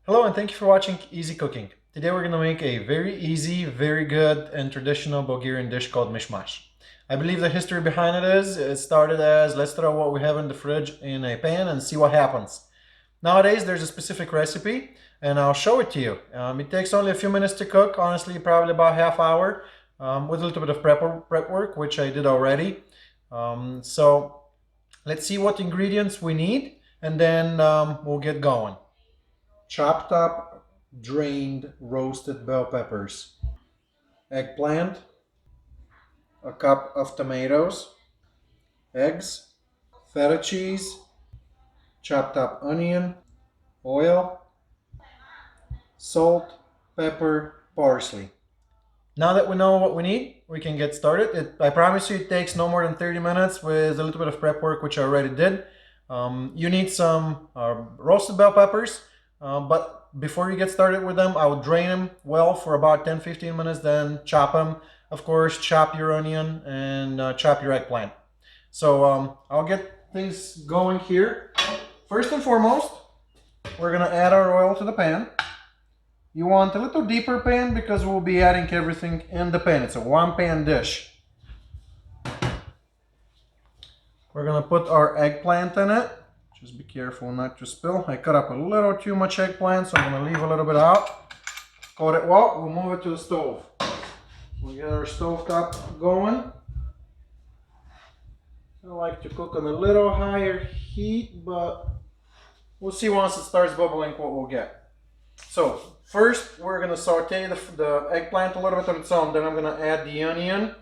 Hello and thank you for watching Easy Cooking. Today we're going to make a very easy, very good and traditional Bulgarian dish called Mish Mash. I believe the history behind it is, it started as let's throw what we have in the fridge in a pan and see what happens. Nowadays there's a specific recipe and I'll show it to you. It takes only a few minutes to cook, honestly probably about half hour with a little bit of prep work, which I did already. So let's see what ingredients we need and then we'll get going. Chopped up, drained, roasted bell peppers, eggplant, a cup of tomatoes, eggs, feta cheese, chopped up onion, oil, salt, pepper, parsley. Now that we know what we need, we can get started. I promise you it takes no more than 30 minutes with a little bit of prep work, which I already did. You need some roasted bell peppers, but before you get started with them, I would drain them well for about 10-15 minutes, then chop them. Of course, chop your onion and chop your eggplant. So I'll get things going here. First and foremost, we're gonna add our oil to the pan. You want a little deeper pan because we'll be adding everything in the pan. It's a one-pan dish. We're gonna put our eggplant in it. Just be careful not to spill. I cut up a little too much eggplant, so I'm gonna leave a little bit out. Coat it well, we'll move it to the stove. We'll get our stove top going. I like to cook on a little higher heat, but we'll see once it starts bubbling what we'll get. So first we're gonna saute the eggplant a little bit on its own, then I'm gonna add the onion.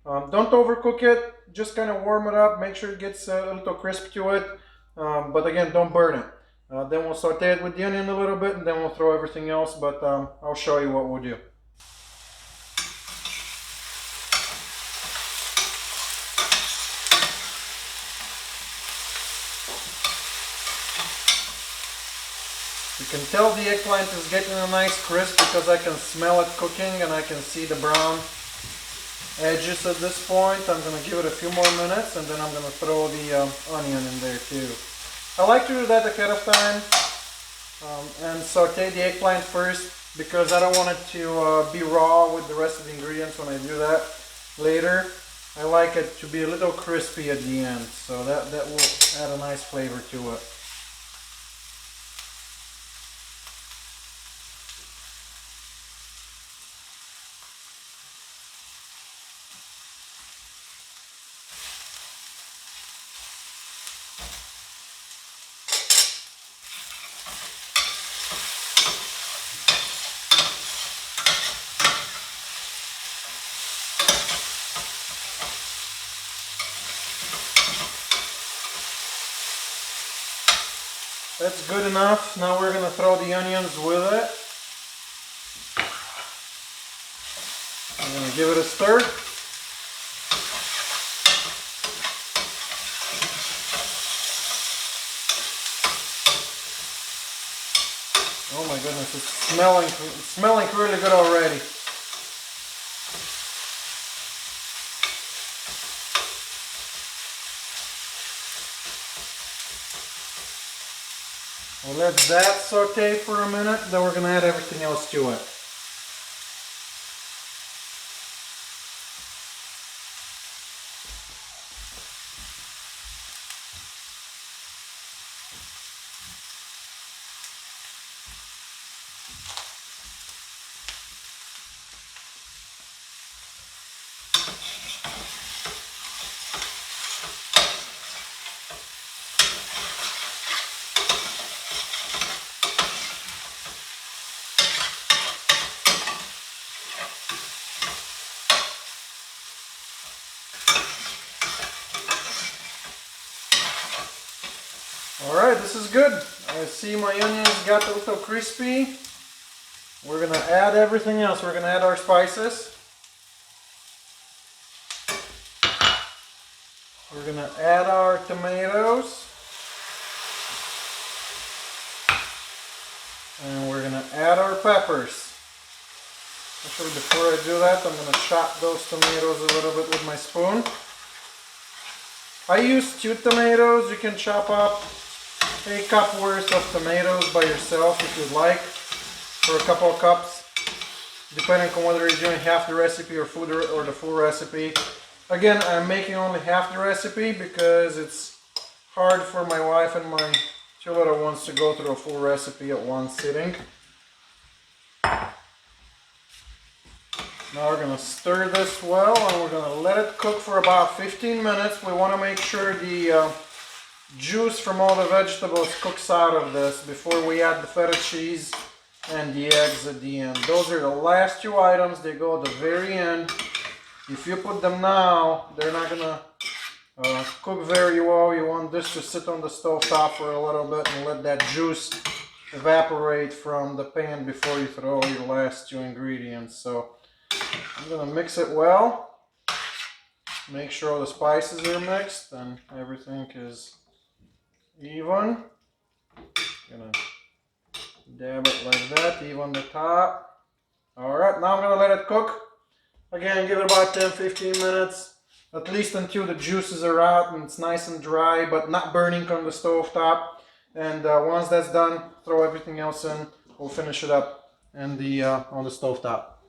Don't overcook it, just kind of warm it up, make sure it gets a little crisp to it, but again, don't burn it. Then we'll saute it with the onion a little bit and then we'll throw everything else, but I'll show you what we'll do. You can tell the eggplant is getting a nice crisp because I can smell it cooking and I can see the brown edges at this point. I'm going to give it a few more minutes and then I'm going to throw the onion in there too. I like to do that ahead of time and saute the eggplant first because I don't want it to be raw with the rest of the ingredients when I do that later. I like it to be a little crispy at the end, so that will add a nice flavor to it. That's good enough. Now we're going to throw the onions with it. I'm going to give it a stir. Oh my goodness, it's smelling really good already. We'll let that saute for a minute, then we're going to add everything else to it. Alright, this is good. I see my onions got a little crispy. We're going to add everything else. We're going to add our spices. We're going to add our tomatoes. And we're going to add our peppers. Actually, before I do that, I'm going to chop those tomatoes a little bit with my spoon. I use 2 tomatoes. You can chop up a cup worth of tomatoes by yourself if you'd like, for a couple of cups, depending on whether you're doing half the recipe or the full recipe. Again, I'm making only half the recipe because it's hard for my wife and my two little ones to go through a full recipe at one sitting. Now we're going to stir this well and we're going to let it cook for about 15 minutes. We want to make sure the juice from all the vegetables cooks out of this before we add the feta cheese and the eggs at the end. Those are the last two items. They go at the very end. If you put them now, they're not going to cook very well. You want this to sit on the stove top for a little bit and let that juice evaporate from the pan before you throw your last two ingredients. So I'm going to mix it well, make sure all the spices are mixed and everything is even. Gonna dab it like that, even the top. Alright, now I'm going to let it cook. Again, give it about 10-15 minutes, at least until the juices are out and it's nice and dry, but not burning on the stove top. And once that's done, throw everything else in. We'll finish it up on the stove top.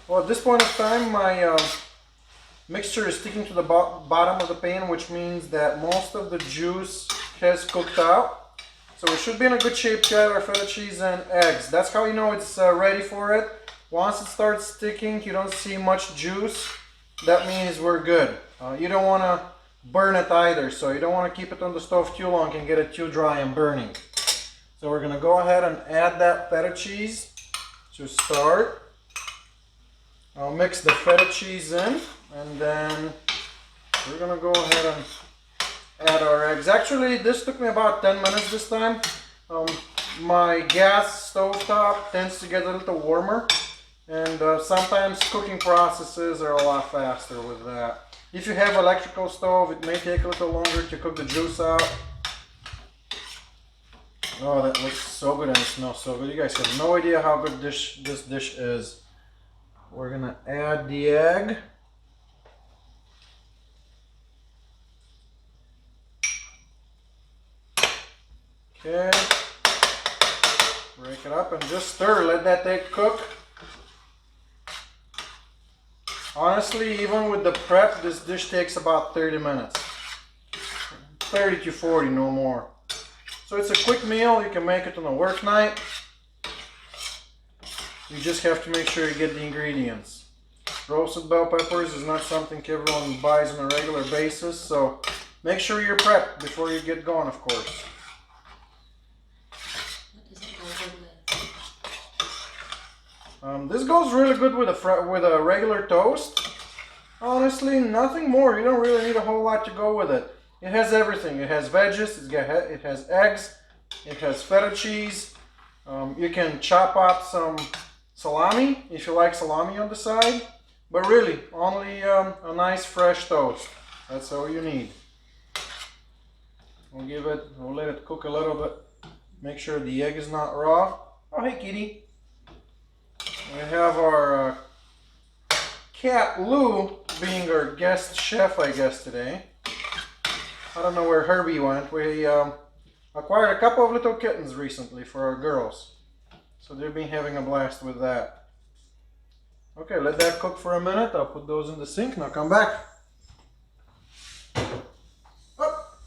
Well, at this point of time, my mixture is sticking to the bottom of the pan, which means that most of the juice has cooked out. So we should be in a good shape to add our feta cheese and eggs. That's how you know it's ready for it. Once it starts sticking, you don't see much juice, that means we're good. You don't want to burn it either, so you don't want to keep it on the stove too long and get it too dry and burning. So we're going to go ahead and add that feta cheese to start. I'll mix the feta cheese in, and then we're going to go ahead and add our eggs. Actually, this took me about 10 minutes this time. My gas stovetop tends to get a little warmer, and sometimes cooking processes are a lot faster with that. If you have electrical stove, it may take a little longer to cook the juice out. Oh, that looks so good and it smells so good. You guys have no idea how good this dish is. We're gonna add the egg. Okay. Break it up and just stir. Let that egg cook. Honestly, even with the prep, this dish takes about 30 minutes. 30 to 40, no more. So it's a quick meal. You can make it on a work night. You just have to make sure you get the ingredients. Roasted bell peppers is not something everyone buys on a regular basis, so make sure you're prepped before you get going, of course. This goes really good with a regular toast. Honestly, nothing more. You don't really need a whole lot to go with it. It has everything. It has veggies, it has eggs, it has feta cheese. You can chop up some salami if you like salami on the side, but really only a nice fresh toast. That's all you need. We'll let it cook a little bit. Make sure the egg is not raw. Oh, hey kitty. We have our cat Lou being our guest chef, I guess, today. I don't know where Herbie went. We acquired a couple of little kittens recently for our girls. So they've been having a blast with that. Okay, let that cook for a minute. I'll put those in the sink. Now come back. Up.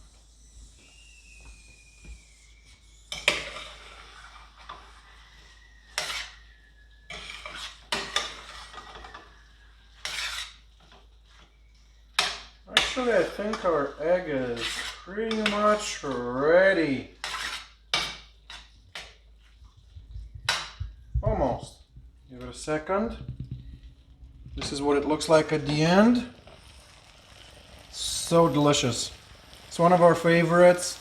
Actually, I think our egg is pretty much ready. Almost. Give it a second. This is what it looks like at the end. So delicious. It's one of our favorites.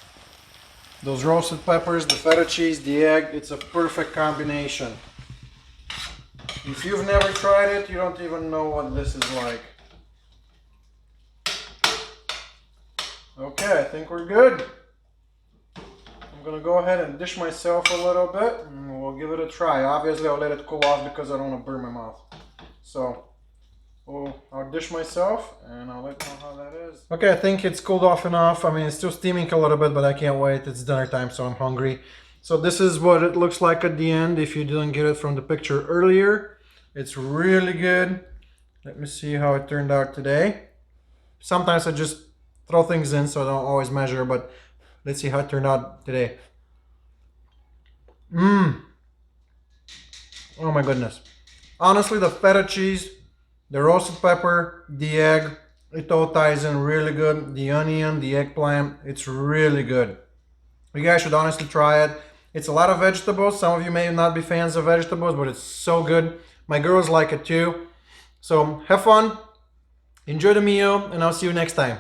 Those roasted peppers, the feta cheese, the egg, it's a perfect combination. If you've never tried it, you don't even know what this is like. Okay, I think we're good. I'm I'm gonna go ahead and dish myself a little bit and we'll give it a try. Obviously I'll let it cool off because I don't want to burn my mouth. So I'll dish myself and I'll let you know how that is. Okay, I think it's cooled off enough. I mean, it's still steaming a little bit, but I can't wait. It's dinner time, so I'm hungry. So this is what it looks like at the end if you didn't get it from the picture earlier. It's really good. Let me see how it turned out today. Sometimes I just throw things in so I don't always measure, but let's see how it turned out today. Oh my goodness. Honestly, the feta cheese, the roasted pepper, the egg, it all ties in really good. The onion, the eggplant, it's really good. You guys should honestly try it. It's a lot of vegetables. Some of you may not be fans of vegetables, but it's so good. My girls like it too. So have fun, enjoy the meal, and I'll see you next time.